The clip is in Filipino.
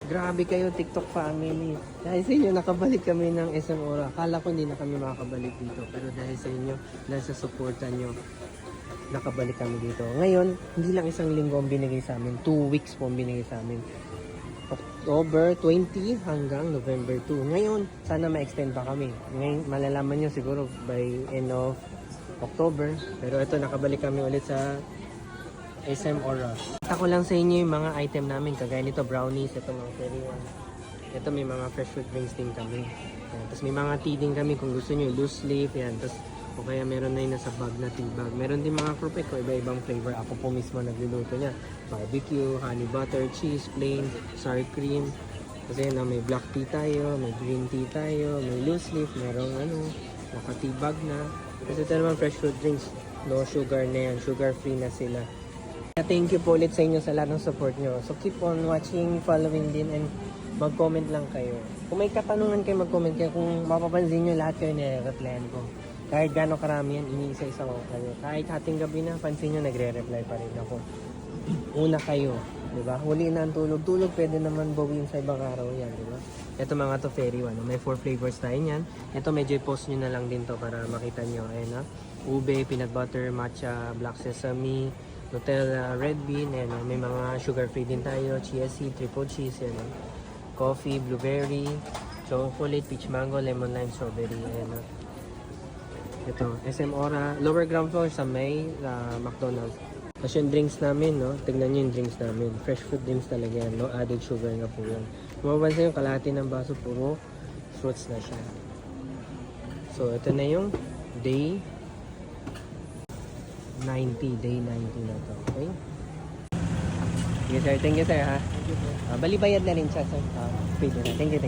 Grabe kayo, TikTok family. Dahil sa inyo, nakabalik kami ng SM Ora. Akala ko hindi na kami makakabalik dito. Pero dahil sa inyo, dahil sa supportan nyo, nakabalik kami dito. Ngayon, hindi lang isang linggo ang binigay sa amin. 2 weeks po ang binigay sa amin. October 20 hanggang November 2. Ngayon, sana ma-extend pa kami. Ngayon, malalaman nyo siguro by end of October. Pero ito, nakabalik kami ulit sa SM Ora. Ako lang sa inyo yung mga item namin. Kagaya nito, brownies. Ito mga fairy one. Ito may mga fresh fruit drinks din kami. Ayan. Tapos may mga tea din kami kung gusto nyo. Loose leaf. Yan. Tapos o kaya meron na yun nasa bag na tea bag. Meron din mga fruit ko. Iba-ibang flavor. Ako po mismo nagluluto niya. Barbecue, honey butter, cheese, plain, sour cream. Kasi na may black tea tayo. May green tea tayo. May loose leaf. Merong naka tea bag na. Kasi ito naman fresh fruit drinks. No sugar na yan. Sugar free na sila. Thank you po ulit sa inyo sa lahat ng support nyo. So keep on watching, following din, and mag-comment lang kayo. Kung may katanungan kayo, mag-comment kayo. Kung mapapansin nyo, lahat kayo nire-replyan ko. Kahit gano'ng karami yan, iniisa-isa ko kayo. Kahit hating gabi na, pansin nyo, nagre-reply pa rin ako. Una kayo, diba? Huli na ang tulog. Tulog pwede naman bawiin sa ibang araw yan, diba? Ito mga to fairy one. May 4 flavors tayo yan. Ito medyo post nyo na lang din to para makita nyo. Ayan, ube, peanut butter, matcha, black sesame, Nutella, red bean, and may mga sugar-free din tayo, chia seed, triple cheese, and coffee, blueberry, chocolate, peach mango, lemon lime, strawberry, and ito, SM Ora, lower ground floor sa may McDonald's. Tapos yung drinks namin, no? Tignan nyo yung drinks namin. Fresh fruit drinks talaga yan, no? Added sugar na po yan. Mapapansin yung kalahati ng baso, puro fruits na siya. So, ito na yung day 90 na to, okay? Sige sir, thank you sir ha. Balibayad na rin siya sir. Thank you.